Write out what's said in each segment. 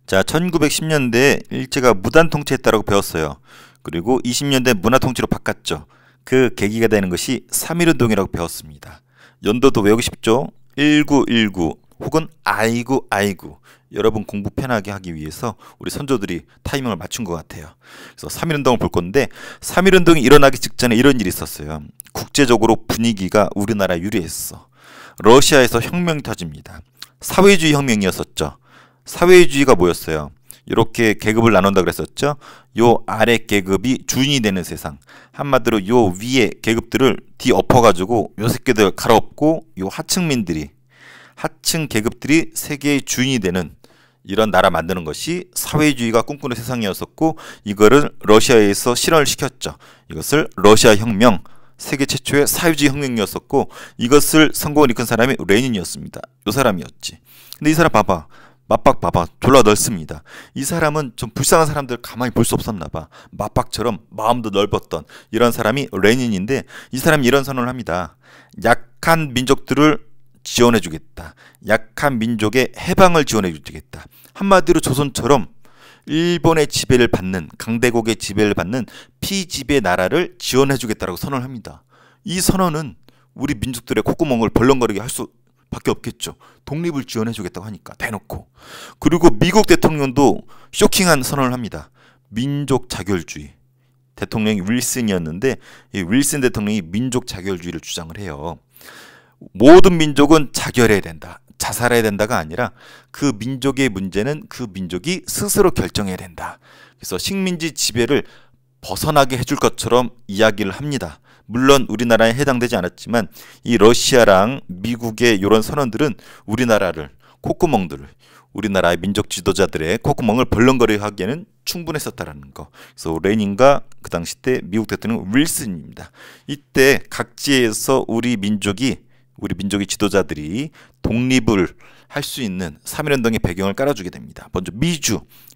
자, 1910년대에 일제가 무단 통치했다고 배웠어요. 그리고 20년대 문화 통치로 바꿨죠. 그 계기가 되는 것이 3.1운동이라고 배웠습니다. 연도도 외우고 싶죠? 1919 혹은 아이고 아이고. 여러분 공부 편하게 하기 위해서 우리 선조들이 타이밍을 맞춘 것 같아요. 그래서 3.1운동을 볼 건데 3.1운동이 일어나기 직전에 이런 일이 있었어요. 국제적으로 분위기가 우리나라에 유리했어. 러시아에서 혁명이 터집니다. 사회주의 혁명이었었죠. 사회주의가 뭐였어요? 이렇게 계급을 나눈다 그랬었죠. 요 아래 계급이 주인이 되는 세상. 한마디로 요 위에 계급들을 뒤엎어가지고 요 새끼들 갈아엎고 요 하층민들이 하층 계급들이 세계의 주인이 되는 이런 나라 만드는 것이 사회주의가 꿈꾸는 세상이었었고, 이거를 러시아에서 실현을 시켰죠. 이것을 러시아 혁명, 세계 최초의 사회주의 혁명이었었고, 이것을 성공을 이끈 사람이 레닌이었습니다. 요 사람이었지. 근데 이 사람 봐봐. 맞박 봐봐. 졸라 넓습니다. 이 사람은 좀 불쌍한 사람들 가만히 볼 수 없었나 봐. 맞박처럼 마음도 넓었던 이런 사람이 레닌인데, 이 사람이 이런 선언을 합니다. 약한 민족들을 지원해주겠다. 약한 민족의 해방을 지원해주겠다. 한마디로 조선처럼 일본의 지배를 받는, 강대국의 지배를 받는 피지배 나라를 지원해주겠다라고 선언을 합니다. 이 선언은 우리 민족들의 콧구멍을 벌렁거리게 할 수밖에 없겠죠. 독립을 지원해주겠다고 하니까 대놓고. 그리고 미국 대통령도 쇼킹한 선언을 합니다. 민족 자결주의. 대통령이 윌슨이었는데 이 윌슨 대통령이 민족 자결주의를 주장을 해요. 모든 민족은 자결해야 된다. 자살해야 된다가 아니라 그 민족의 문제는 그 민족이 스스로 결정해야 된다. 그래서 식민지 지배를 벗어나게 해줄 것처럼 이야기를 합니다. 물론 우리나라에 해당되지 않았지만 이 러시아랑 미국의 이런 선언들은 우리나라를, 콧구멍들을, 우리나라의 민족 지도자들의 콧구멍을 벌렁거리게 하기에는 충분했었다라는 거. 그래서 레닌과 그 당시 때 미국 대통령 윌슨입니다. 이때 각지에서 우리 민족의 지도자들이 독립을 할 수 있는 3.1운동의 배경을 깔아주게 됩니다. 먼저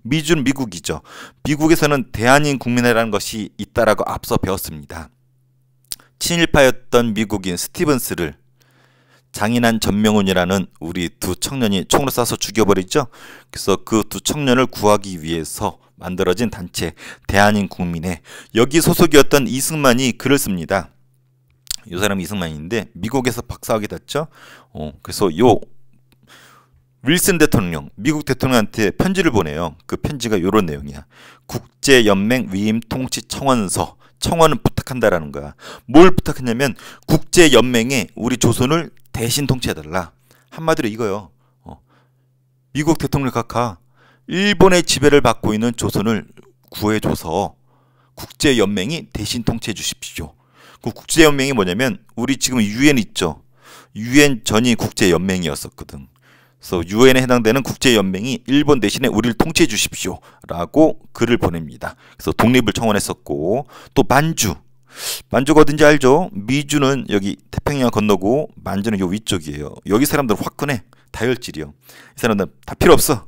미주는 미국이죠. 미국에서는 대한인 국민회라는 것이 있다라고 앞서 배웠습니다. 친일파였던 미국인 스티븐스를 장인한 전명훈이라는 우리 두 청년이 총으로 쏴서 죽여버리죠. 그래서 그 두 청년을 구하기 위해서 만들어진 단체 대한인 국민회, 여기 소속이었던 이승만이 글을 씁니다. 이 사람이 이승만인데 미국에서 박사학위 됐죠. 그래서 요 윌슨 대통령, 미국 대통령한테 편지를 보내요. 그 편지가 이런 내용이야. 국제연맹 위임 통치 청원서. 청원은 부탁한다라는 거야. 뭘 부탁했냐면 국제연맹에 우리 조선을 대신 통치해달라. 한마디로 이거요. 미국 대통령 각하, 일본의 지배를 받고 있는 조선을 구해줘서 국제연맹이 대신 통치해 주십시오. 그 국제연맹이 뭐냐면 우리 지금 유엔 있죠. 유엔 전이 국제연맹이었었거든. 그래서 유엔에 해당되는 국제연맹이 일본 대신에 우리를 통치해 주십시오 라고 글을 보냅니다. 그래서 독립을 청원했었고, 또 만주가 어딘지 알죠? 미주는 여기 태평양 건너고 만주는 요 위쪽이에요. 여기 사람들 화끈해. 다혈질이요. 이 사람들 다 필요 없어.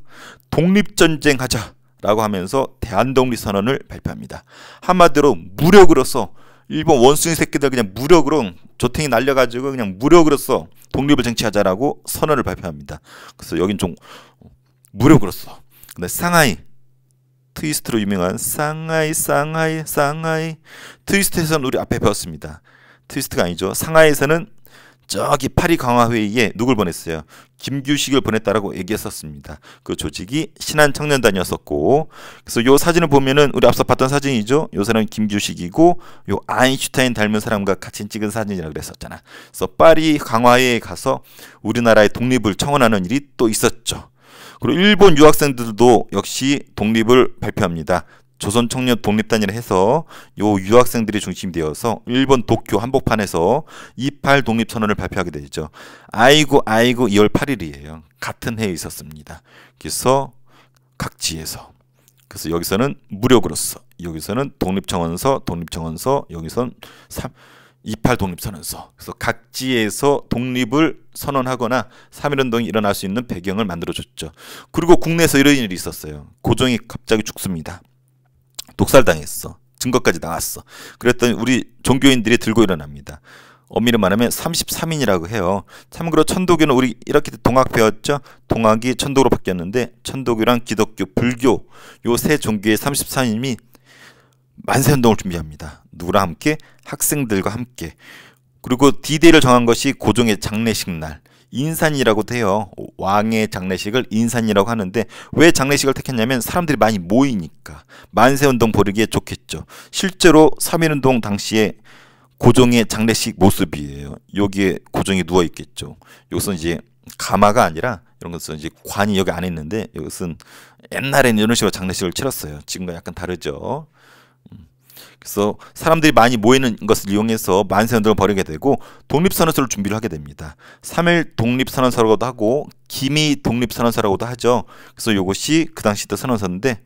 독립전쟁 하자 라고 하면서 대한독립선언을 발표합니다. 한마디로 무력으로서 일본 원숭이 새끼들 그냥 무력으로 조탱이 날려가지고 그냥 무력으로서 독립을 쟁취하자라고 선언을 발표합니다. 그래서 여긴 좀 무력으로서. 근데 상하이, 트위스트로 유명한 상하이 트위스트에서는 우리 앞에 배웠습니다. 트위스트가 아니죠. 상하이에서는 저기 파리 강화회의에 누굴 보냈어요? 김규식을 보냈다라고 얘기했었습니다. 그 조직이 신한청년단이었었고, 그래서 요 사진을 보면은 우리 앞서 봤던 사진이죠. 요 사람이 김규식이고 요 아인슈타인 닮은 사람과 같이 찍은 사진이라고 그랬었잖아. 그래서 파리 강화회의에 가서 우리나라의 독립을 청원하는 일이 또 있었죠. 그리고 일본 유학생들도 역시 독립을 발표합니다. 조선청년 독립단이라 해서 요 유학생들이 중심이 되어서 일본 도쿄 한복판에서 28 독립선언을 발표하게 되죠. 아이고 2월 8일이에요. 같은 해에 있었습니다. 그래서 각지에서, 그래서 여기서는 무력으로서, 여기서는 독립청원서, 여기선 28 독립선언서. 그래서 각지에서 독립을 선언하거나 3.1운동이 일어날 수 있는 배경을 만들어줬죠. 그리고 국내에서 이런 일이 있었어요. 고종이 갑자기 죽습니다. 독살당했어. 증거까지 나왔어. 그랬더니 우리 종교인들이 들고 일어납니다. 엄밀히 말하면 33인이라고 해요. 참고로 천도교는 우리 이렇게 동학 배웠죠? 동학이 천도교로 바뀌었는데 천도교랑 기독교, 불교 요 세 종교의 33인이 만세운동을 준비합니다. 누구랑 함께? 학생들과 함께. 그리고 D-Day를 정한 것이 고종의 장례식 날. 인산이라고도 해요. 왕의 장례식을 인산이라고 하는데 왜 장례식을 택했냐면 사람들이 많이 모이니까 만세운동 벌이기에 좋겠죠. 실제로 3.1운동 당시에 고종의 장례식 모습이에요. 여기에 고종이 누워 있겠죠. 이것은 이제 가마가 아니라 이런 것은 이제 관이 여기 안에 있는데 이것은 옛날에는 이런 식으로 장례식을 치렀어요. 지금과 약간 다르죠. 그래서 사람들이 많이 모이는 것을 이용해서 만세운동을 벌이게 되고 독립선언서를 준비를 하게 됩니다. 3.1 독립선언서라고도 하고 기미 독립선언서라고도 하죠. 그래서 이것이 그 당시 때 선언서인데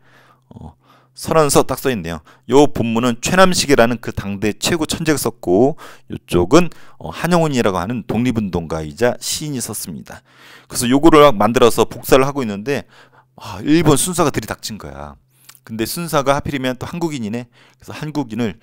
선언서 딱 써있네요. 요 본문은 최남식이라는 그 당대 최고 천재가 썼고 이쪽은 한영훈이라고 하는 독립운동가이자 시인이 썼습니다. 그래서 요거를 만들어서 복사를 하고 있는데 일본 순사가 들이닥친 거야. 근데 순사가 하필이면 또 한국인이네. 그래서 한국인을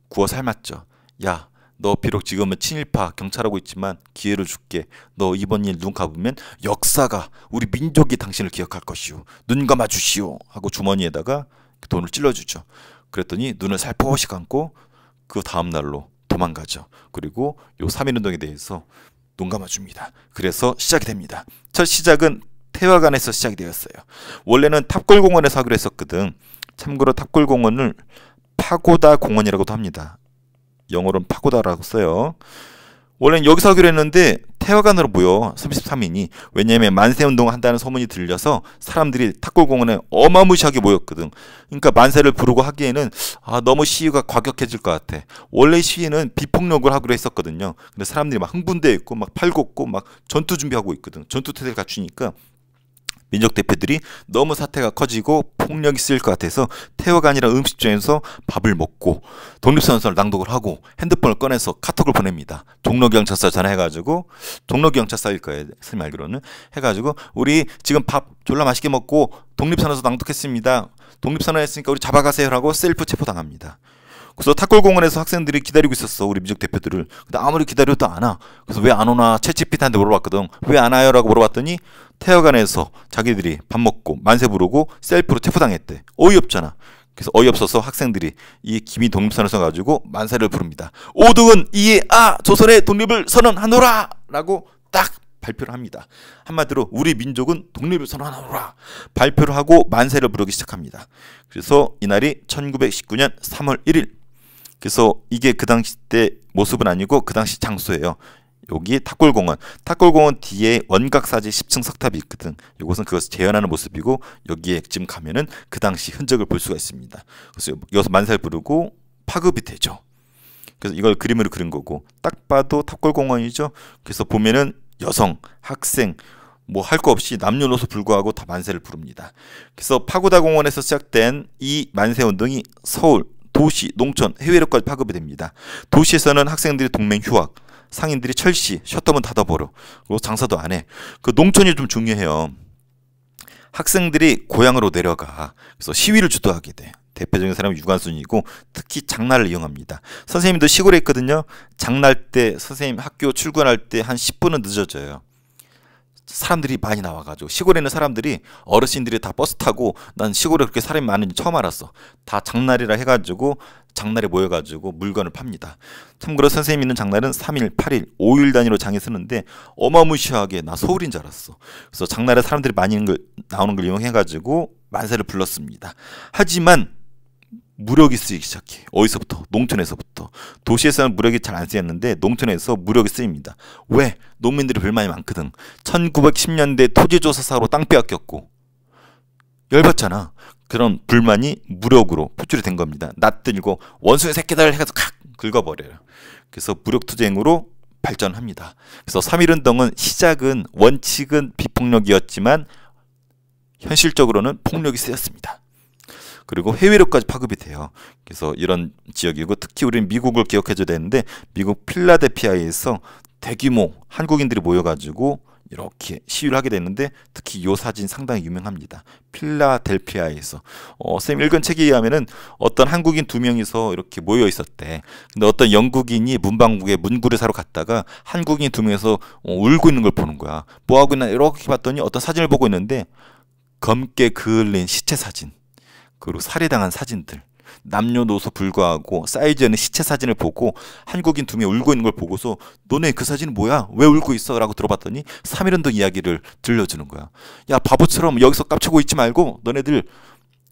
구워 삶았죠. 야, 너 비록 지금은 친일파 경찰하고 있지만 기회를 줄게. 너 이번 일 눈 감으면 역사가 우리 민족이 당신을 기억할 것이오. 눈 감아 주시오. 하고 주머니에다가 돈을 찔러주죠. 그랬더니 눈을 살포시 감고 그 다음 날로 도망가죠. 그리고 요 3.1운동에 대해서 눈 감아줍니다. 그래서 시작이 됩니다. 첫 시작은 태화관에서 시작이 되었어요. 원래는 탑골공원에서 하기로 했었거든. 참고로 탑골공원을 파고다 공원이라고도 합니다. 영어로는 파고다라고 써요. 원래는 여기서 하기로 했는데 태화관으로 모여 33인이. 왜냐하면 만세운동을 한다는 소문이 들려서 사람들이 탑골공원에 어마무시하게 모였거든. 그러니까 만세를 부르고 하기에는 너무 시위가 과격해질 것 같아. 원래 시위는 비폭력을 하기로 했었거든요. 근데 사람들이 막 흥분되어 있고 막 팔걷고 막 전투 준비하고 있거든. 전투태세를 갖추니까 민족 대표들이 너무 사태가 커지고 폭력이 쓰일 것 같아서 태화관이랑 음식점에서 밥을 먹고 독립선언서를 낭독을 하고 핸드폰을 꺼내서 카톡을 보냅니다. 종로경찰서 전화해가지고 종로경찰서일 거예요. 선생님 알기로는 해가지고 우리 지금 밥 졸라 맛있게 먹고 독립선언서 낭독했습니다. 독립선언 했으니까 우리 잡아가세요 라고 셀프 체포당합니다. 그래서 탑골공원에서 학생들이 기다리고 있었어. 우리 민족 대표들을. 근데 아무리 기다려도 안 와. 그래서 왜 안 오나 챗GPT한테 물어봤거든. 왜 안 와요? 라고 물어봤더니 태화관에서 자기들이 밥 먹고 만세 부르고 셀프로 체포당했대. 어이없잖아. 그래서 어이없어서 학생들이 이 기미 독립선언서 가지고 만세를 부릅니다. 오등은 이에 조선의 독립을 선언하노라! 라고 딱 발표를 합니다. 한마디로 우리 민족은 독립을 선언하노라 발표를 하고 만세를 부르기 시작합니다. 그래서 이날이 1919년 3월 1일. 그래서 이게 그 당시 때 모습은 아니고 그 당시 장소예요. 여기 탑골공원. 탑골공원 뒤에 원각사지 10층 석탑이 있거든. 이것은 그것을 재현하는 모습이고 여기에 지금 가면은 그 당시 흔적을 볼 수가 있습니다. 그래서 여기서 만세를 부르고 파급이 되죠. 그래서 이걸 그림으로 그린 거고 딱 봐도 탑골공원이죠. 그래서 보면은 여성, 학생 뭐 할 거 없이 남녀노소 불구하고 다 만세를 부릅니다. 그래서 파고다 공원에서 시작된 이 만세 운동이 서울, 도시, 농촌, 해외로까지 파급이 됩니다. 도시에서는 학생들이 동맹 휴학, 상인들이 철시, 셔터문 닫아버려. 그리고 장사도 안 해. 그 농촌이 좀 중요해요. 학생들이 고향으로 내려가. 그래서 시위를 주도하게 돼. 대표적인 사람이 유관순이고 특히 장날을 이용합니다. 선생님도 시골에 있거든요. 장날 때 선생님 학교 출근할 때 한 10분은 늦어져요. 사람들이 많이 나와가지고 시골에 있는 사람들이 어르신들이 다 버스 타고 난 시골에 그렇게 사람이 많은지 처음 알았어. 다 장날이라 해가지고 장날에 모여가지고 물건을 팝니다. 참고로 선생님 있는 장날은 3일, 8일, 5일 단위로 장이 쓰는데 어마무시하게 나 서울인 줄 알았어. 그래서 장날에 사람들이 많이 나오는 걸 이용해가지고 만세를 불렀습니다. 하지만 무력이 쓰이기 시작해. 어디서부터? 농촌에서부터. 도시에서는 무력이 잘 안 쓰였는데 농촌에서 무력이 쓰입니다. 왜? 농민들이 불만이 많거든. 1910년대 토지조사 사고로 땅 빼앗겼고 열받잖아. 그런 불만이 무력으로 표출이 된 겁니다. 낯들고 원숭이 새끼들 해가지고 칵 긁어버려요. 그래서 무력투쟁으로 발전합니다. 그래서 3.1운동은 시작은 원칙은 비폭력이었지만 현실적으로는 폭력이 쓰였습니다. 그리고 해외로까지 파급이 돼요. 그래서 이런 지역이고 특히 우리는 미국을 기억해줘야 되는데 미국 필라델피아에서 대규모 한국인들이 모여가지고 이렇게 시위를 하게 됐는데 특히 이 사진 상당히 유명합니다. 필라델피아에서 선생님 읽은 책에 의하면은 어떤 한국인 두 명이서 이렇게 모여 있었대. 근데 어떤 영국인이 문방구에 문구를 사러 갔다가 한국인 두 명이서 울고 있는 걸 보는 거야. 뭐 하고 있나 이렇게 봤더니 어떤 사진을 보고 있는데 검게 그을린 시체 사진, 그리고 살해당한 사진들, 남녀노소 불구하고 쌓이지 않은 시체 사진을 보고 한국인 두 명이 울고 있는 걸 보고서 너네 그 사진은 뭐야? 왜 울고 있어? 라고 들어봤더니 3.1운동 이야기를 들려주는 거야. 야, 바보처럼 여기서 깝치고 있지 말고 너네들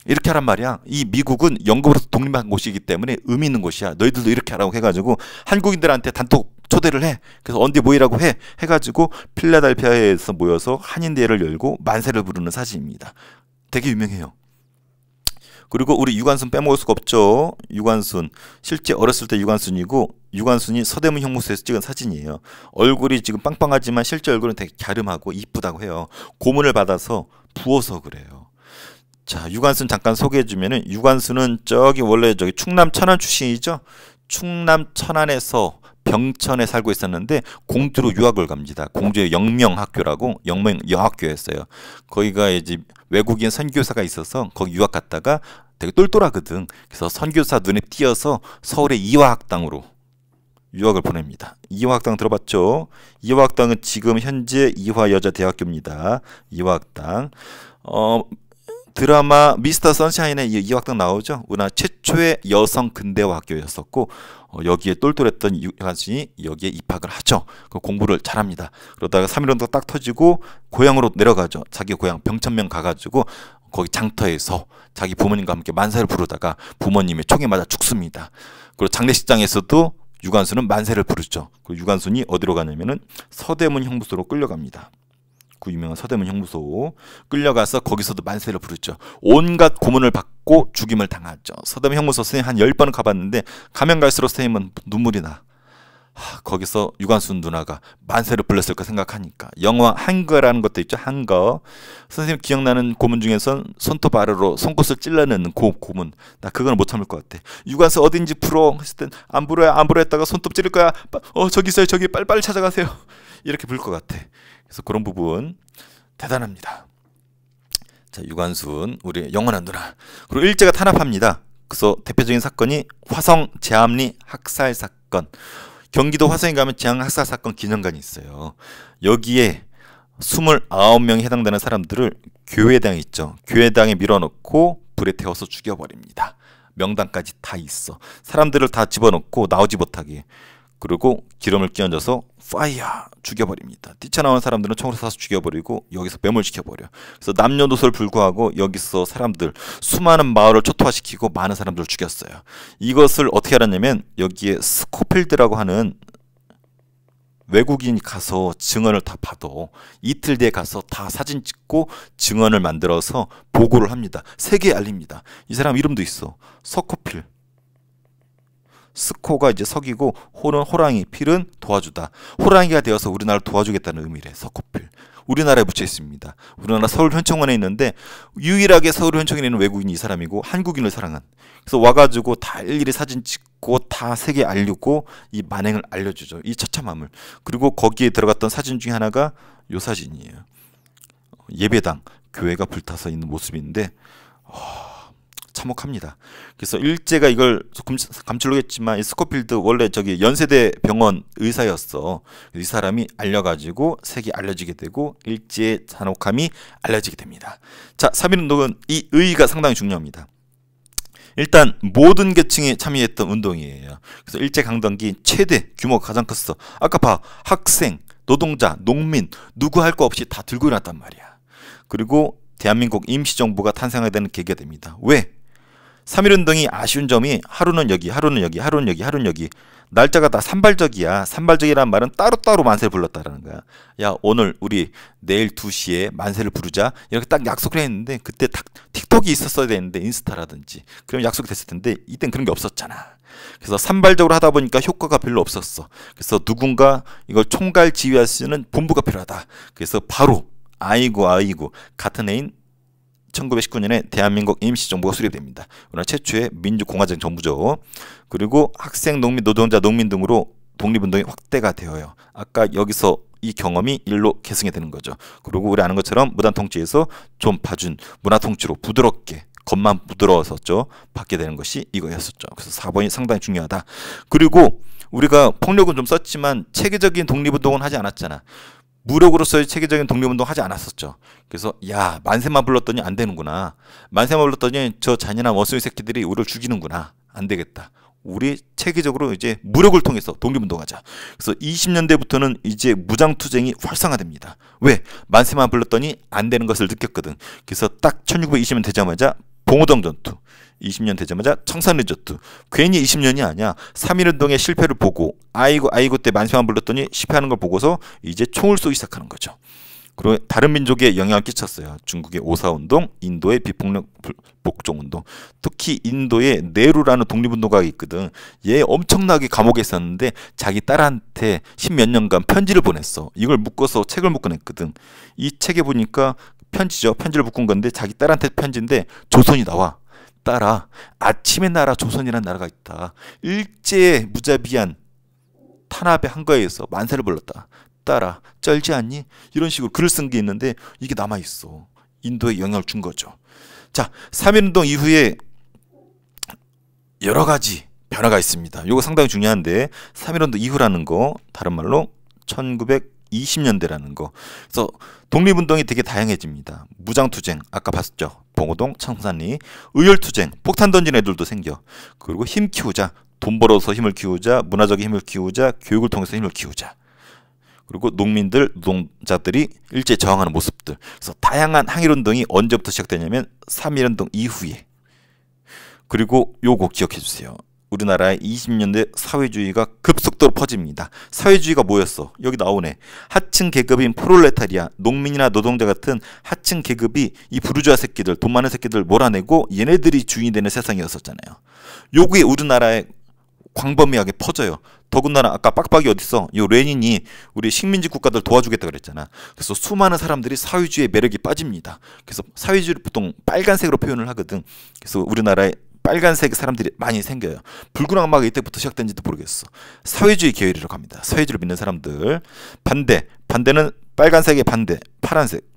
이렇게 하란 말이야. 이 미국은 영국으로부터 독립한 곳이기 때문에 의미 있는 곳이야. 너희들도 이렇게 하라고 해가지고 한국인들한테 단톡 초대를 해. 그래서 언제 모이라고 해가지고 필라델피아에서 모여서 한인대회를 열고 만세를 부르는 사진입니다. 되게 유명해요. 그리고 우리 유관순 빼먹을 수가 없죠. 유관순 실제 어렸을 때 유관순이고, 유관순이 서대문 형무소에서 찍은 사진이에요. 얼굴이 지금 빵빵하지만 실제 얼굴은 되게 갸름하고 이쁘다고 해요. 고문을 받아서 부어서 그래요. 자, 유관순 잠깐 소개해주면은, 유관순은 저기 원래 저기 충남 천안 출신이죠. 충남 천안에서 병천에 살고 있었는데 공주로 유학을 갑니다. 공주의 영명학교라고, 영명 여학교였어요. 거기가 이제 외국인 선교사가 있어서 거기 유학 갔다가 되게 똘똘하거든. 그래서 선교사 눈에 띄어서 서울의 이화학당으로 유학을 보냅니다. 이화학당 들어봤죠? 이화학당은 지금 현재 이화여자대학교입니다. 이화학당. 드라마 미스터 선샤인에 이화학당 나오죠. 우리나라 최초의 여성 근대화 학교였었고, 여기에 똘똘했던 유관순이 여기에 입학을 하죠. 공부를 잘합니다. 그러다가 3.1운동 딱 터지고 고향으로 내려가죠. 자기 고향 병천면 가가지고 거기 장터에서 자기 부모님과 함께 만세를 부르다가 부모님이 총에 맞아 죽습니다. 그리고 장례식장에서도 유관순은 만세를 부르죠. 그리고 유관순이 어디로 가냐면은 서대문 형무소로 끌려갑니다. 그 유명한 서대문 형무소 끌려가서 거기서도 만세를 부르죠. 온갖 고문을 받고 죽임을 당하죠. 서대문 형무소 선생님 한 10번 가봤는데 가면 갈수록 선생님은 눈물이 나. 거기서 유관순 누나가 만세를 불렀을까 생각하니까. 영화 한거라는 것도 있죠. 한거. 선생님 기억나는 고문 중에선 손톱 아래로 송곳을 찔러내는 고문. 나 그거는 못 참을 것 같아. 유관순 어딘지 풀어 했을 땐 안 불어야 안 불어 했다가 손톱 찌를 거야. 저기 있어요. 저기 빨리빨리 찾아가세요. 이렇게 부를 것 같아. 그래서 그런 부분 대단합니다. 자, 유관순 우리 영원한 누나. 그리고 일제가 탄압합니다. 그래서 대표적인 사건이 화성 제암리 학살 사건. 경기도 화성에 가면 제암리 학살 사건 기념관이 있어요. 여기에 29명이 해당되는 사람들을 교회당에 있죠. 교회당에 밀어넣고 불에 태워서 죽여버립니다. 명단까지 다 있어. 사람들을 다 집어넣고 나오지 못하게. 그리고 기름을 끼얹어서 파이어 죽여버립니다. 뛰쳐나온 사람들은 총으로 쏴서 죽여버리고 여기서 매몰시켜버려. 그래서 남녀노소를 불구하고 여기서 사람들 수많은 마을을 초토화시키고 많은 사람들을 죽였어요. 이것을 어떻게 알았냐면 여기에 스코필드라고 하는 외국인이 가서 증언을 다 봐도 이틀 뒤에 가서 다 사진 찍고 증언을 만들어서 보고를 합니다. 세계에 알립니다. 이 사람 이름도 있어. 스코필. 스코가 이제 석이고 호는 호랑이, 필은 도와주다. 호랑이가 되어서 우리나라를 도와주겠다는 의미래. 스코필. 우리나라에 붙여 있습니다. 우리나라 서울현충원에 있는데 유일하게 서울현충원에 있는 외국인이 이 사람이고 한국인을 사랑한. 그래서 와가지고 다 일일이 사진 찍고 다 세계에 알리고 이 만행을 알려주죠. 이 처참함을. 그리고 거기에 들어갔던 사진 중에 하나가 이 사진이에요. 예배당, 교회가 불타서 있는 모습인데 참혹합니다. 그래서 일제가 이걸 감추려고 했지만 이 스코필드 원래 저기 연세대 병원 의사였어. 이 사람이 알려가지고 세계에 알려지게 되고 일제의 잔혹함이 알려지게 됩니다. 자, 3.1운동은 이 의의가 상당히 중요합니다. 일단 모든 계층이 참여했던 운동이에요. 그래서 일제강점기 최대 규모가 가장 컸어. 아까 봐. 학생, 노동자, 농민 누구 할 거 없이 다 들고 일어났단 말이야. 그리고 대한민국 임시정부가 탄생하게 되는 계기가 됩니다. 왜? 3.1운동이 아쉬운 점이 하루는 여기, 하루는 여기, 하루는 여기, 하루는 여기. 날짜가 다 산발적이야. 산발적이라는 말은 따로따로 만세를 불렀다라는 거야. 야, 오늘 우리 내일 2시에 만세를 부르자. 이렇게 딱 약속을 했는데 그때 딱 틱톡이 있었어야 되는데 인스타라든지. 그럼 약속이 됐을 텐데 이땐 그런 게 없었잖아. 그래서 산발적으로 하다 보니까 효과가 별로 없었어. 그래서 누군가 이걸 총괄 지휘할 수 있는 본부가 필요하다. 그래서 바로 아이고 같은 해인 1919년에 대한민국 임시정부가 수립됩니다. 우리나라 최초의 민주공화적 정부죠. 그리고 학생, 농민, 노동자, 농민 등으로 독립운동이 확대가 되어요. 아까 여기서 이 경험이 일로 계승이 되는 거죠. 그리고 우리 아는 것처럼 무단통치에서 좀 봐준 문화통치로 부드럽게 겉만 부드러워졌죠. 받게 되는 것이 이거였었죠. 그래서 4번이 상당히 중요하다. 그리고 우리가 폭력은 좀 썼지만 체계적인 독립운동은 하지 않았잖아. 무력으로서의 체계적인 독립운동 하지 않았었죠. 그래서 야 만세만 불렀더니 안 되는구나. 만세만 불렀더니 저 잔인한 원숭이 새끼들이 우리를 죽이는구나. 안 되겠다. 우리 체계적으로 이제 무력을 통해서 독립운동하자. 그래서 20년대부터는 이제 무장투쟁이 활성화됩니다. 왜? 만세만 불렀더니 안 되는 것을 느꼈거든. 그래서 딱 1920년 되자마자 봉오동 전투, 20년 되자마자 청산리 전투. 괜히 20년이 아니야. 3.1운동의 실패를 보고 아이고 때 만세만 불렀더니 실패하는 걸 보고서 이제 총을 쏘기 시작하는 거죠. 그리고 다른 민족에 영향을 끼쳤어요. 중국의 오사운동, 인도의 비폭력 복종운동. 특히 인도에 네루라는 독립운동가가 있거든. 얘 엄청나게 감옥에 있었는데 자기 딸한테 10몇 년간 편지를 보냈어. 이걸 묶어서 책을 묶어냈거든. 이 책에 보니까 편지죠. 편지를 묶은 건데 자기 딸한테 편지인데 조선이 나와. 딸아, 아침의 나라 조선이라는 나라가 있다. 일제의 무자비한 탄압의 한거에서 만세를 불렀다. 딸아, 쩔지 않니? 이런 식으로 글을 쓴 게 있는데 이게 남아있어. 인도에 영향을 준 거죠. 자, 3.1운동 이후에 여러 가지 변화가 있습니다. 이거 상당히 중요한데 3.1운동 이후라는 거 다른 말로 1920년대라는 거. 그래서 독립운동이 되게 다양해집니다. 무장투쟁 아까 봤죠. 봉오동, 청산리, 의열투쟁, 폭탄 던진 애들도 생겨. 그리고 힘 키우자. 돈 벌어서 힘을 키우자. 문화적인 힘을 키우자. 교육을 통해서 힘을 키우자. 그리고 농민들, 노동자들이 일제히 저항하는 모습들. 그래서 다양한 항일운동이 언제부터 시작되냐면 3.1운동 이후에. 그리고 요거 기억해 주세요. 우리나라의 20년대 사회주의가 급속도로 퍼집니다. 사회주의가 뭐였어? 여기 나오네. 하층 계급인 프롤레타리아, 농민이나 노동자 같은 하층 계급이 이 부르주아 새끼들, 돈 많은 새끼들 몰아내고 얘네들이 주인이 되는 세상이었었잖아요. 요게 우리나라에 광범위하게 퍼져요. 더군다나 아까 빡빡이 어딨어? 이 레닌이 우리 식민지 국가들 도와주겠다 그랬잖아. 그래서 수많은 사람들이 사회주의의 매력이 빠집니다. 그래서 사회주의를 보통 빨간색으로 표현을 하거든. 그래서 우리나라에 빨간색 사람들이 많이 생겨요. 붉은 악마가 이때부터 시작된지도 모르겠어. 사회주의 계열이라고 합니다. 사회주의를 믿는 사람들. 반대는 빨간색의 반대, 파란색.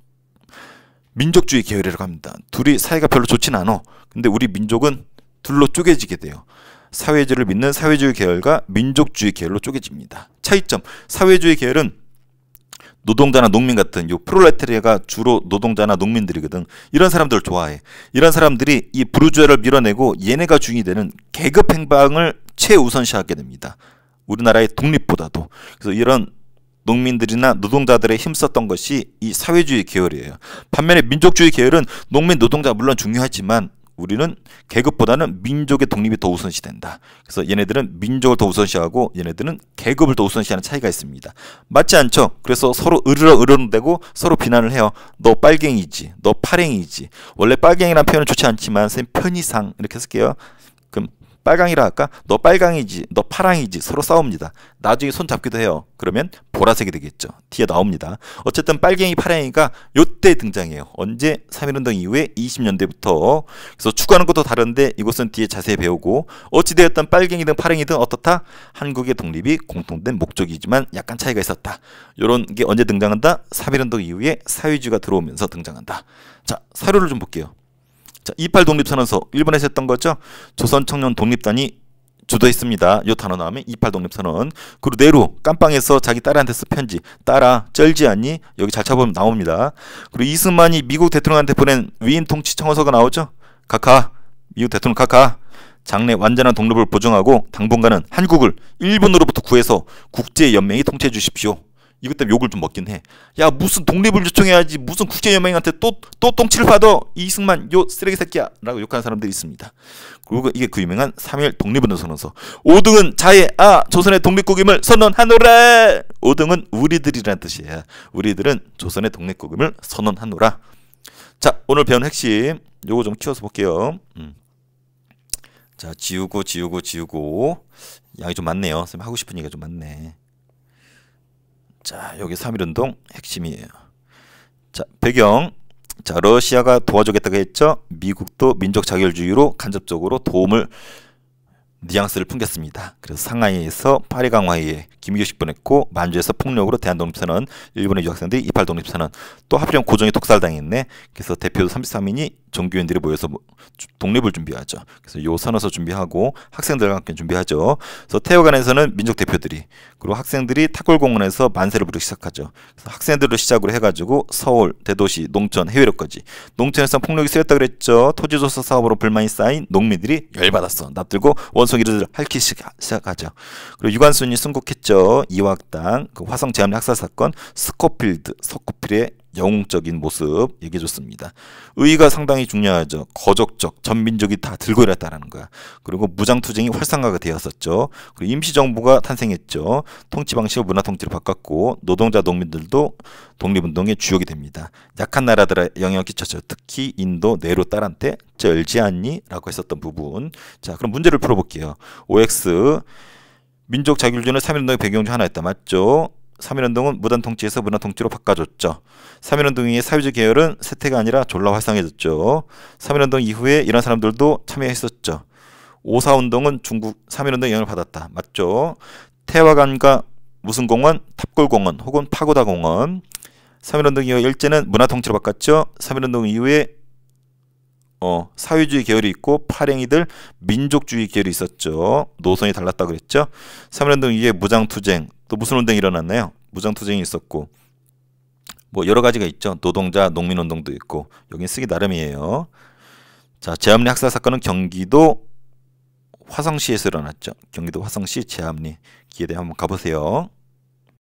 민족주의 계열이라고 합니다. 둘이 사이가 별로 좋진 않아. 근데 우리 민족은 둘로 쪼개지게 돼요. 사회주의를 믿는 사회주의 계열과 민족주의 계열로 쪼개집니다. 차이점. 사회주의 계열은 노동자나 농민 같은 요 프롤레타리아가 주로 노동자나 농민들이거든. 이런 사람들을 좋아해. 이런 사람들이 이 부르주아를 밀어내고 얘네가 주인이 되는 계급 행방을 최우선시하게 됩니다. 우리나라의 독립보다도. 그래서 이런 농민들이나 노동자들의 힘썼던 것이 이 사회주의 계열이에요. 반면에 민족주의 계열은 농민, 노동자 물론 중요하지만 우리는 계급보다는 민족의 독립이 더 우선시된다. 그래서 얘네들은 민족을 더 우선시하고 얘네들은 계급을 더 우선시하는 차이가 있습니다. 맞지 않죠? 그래서 서로 으르렁대고 서로 비난을 해요. 너 빨갱이지, 너 파랭이지. 원래 빨갱이라는 표현은 좋지 않지만 선생님 편의상 이렇게 쓸게요. 그럼 빨강이라 할까? 너 빨강이지, 너 파랑이지. 서로 싸웁니다. 나중에 손 잡기도 해요. 그러면 보라색이 되겠죠. 뒤에 나옵니다. 어쨌든 빨갱이, 파랑이가 요때 등장해요. 언제? 3.1운동 이후에 20년대부터. 그래서 추구하는 것도 다른데 이것은 뒤에 자세히 배우고 어찌되었든 빨갱이든 파랑이든 어떻다? 한국의 독립이 공통된 목적이지만 약간 차이가 있었다. 이런 게 언제 등장한다? 3.1운동 이후에 사회주의가 들어오면서 등장한다. 자, 사료를 좀 볼게요. 자, 28 독립선언서 일본에서 했던 거죠. 조선청년 독립단이 주도했습니다. 이 단어 나오면 28 독립선언. 그리고 네루 깜빵에서 자기 딸한테 쓴 편지. 딸아 쩔지 않니? 여기 잘 찾아보면 나옵니다. 그리고 이승만이 미국 대통령한테 보낸 위임 통치 청원서가 나오죠. 카카 미국 대통령 카카 장래 완전한 독립을 보증하고 당분간은 한국을 일본으로부터 구해서 국제연맹이 통치해 주십시오. 이것 때문에 욕을 좀 먹긴 해. 야 무슨 독립을 요청해야지 무슨 국제연맹한테 또 똥치를 받아 이승만 요 쓰레기 새끼야 라고 욕하는 사람들이 있습니다. 그리고 이게 그 유명한 3.1 독립운동 선언서. 5등은 자해 조선의 독립국임을 선언하노라. 5등은 우리들이라는 뜻이야. 우리들은 조선의 독립국임을 선언하노라. 자 오늘 배운 핵심 요거 좀 키워서 볼게요. 자 지우고 양이 좀 많네요. 선생님 하고 싶은 얘기가 좀 많네. 자 여기 3.1운동 핵심이에요. 자 배경. 자 러시아가 도와주겠다고 했죠. 미국도 민족 자결주의로 간접적으로 도움을 뉘앙스를 풍겼습니다. 그래서 상하이에서 파리 강화회에 김유식 보냈고, 만주에서 폭력으로 대한독립선언, 일본의 유학생들이 이팔 독립선언, 또 하필이면 고종이 독살당했네. 그래서 대표 33인이 종교인들이 모여서 독립을 준비하죠. 그래서 요 선언서 준비하고 학생들과 함께 준비하죠. 그래서 태화관에서는 민족 대표들이, 그리고 학생들이 탁골공원에서 만세를 부르기 시작하죠. 그래서 학생들을 시작으로 해가지고 서울, 대도시, 농촌, 해외로까지. 농촌에서 폭력이 쓰였다 그랬죠. 토지조사 사업으로 불만이 쌓인 농민들이 열받았어. 납들고 원숭이를 핥기 시작하죠. 그리고 유관순이 순국했죠. 이화학당, 그 화성 제암리 학살 사건, 서코필의 영웅적인 모습 얘기해줬습니다. 의의가 상당히 중요하죠. 거족적, 전민족이 다 들고 일었다는 거야. 그리고 무장투쟁이 활성화가 되었었죠. 그리고 임시정부가 탄생했죠. 통치 방식을 문화통치로 바꿨고, 노동자 농민들도 독립운동의 주역이 됩니다. 약한 나라들의 영향을 끼쳤죠. 특히 인도 네로 딸한테 쩔지 않니? 라고 했었던 부분. 자, 그럼 문제를 풀어볼게요. OX, 민족 자율주의는 3.1운동의 배경 중 하나였다. 맞죠? 3.1운동은 무단통치에서 문화통치로 바꿔줬죠. 3.1운동 이후에 사회주의 계열은 쇠퇴가 아니라 졸라 활성해졌죠. 3.1운동 이후에 이런 사람들도 참여했었죠. 5.4운동은 중국 3.1운동의 영향을 받았다. 맞죠? 태화관과 무슨 공원? 탑골공원 혹은 파고다공원. 3.1운동 이후 일제는 문화통치로 바꿨죠. 3.1운동 이후에 사회주의 계열이 있고 파랭이들 민족주의 계열이 있었죠. 노선이 달랐다고 그랬죠. 3.1운동 이후에 무장투쟁, 또 무슨 운동이 일어났나요? 무장투쟁이 있었고, 뭐 여러 가지가 있죠. 노동자 농민운동도 있고, 여긴 쓰기 나름이에요. 자, 제암리 학살 사건은 경기도 화성시에서 일어났죠. 경기도 화성시 제암리. 기회되면 한번 가보세요.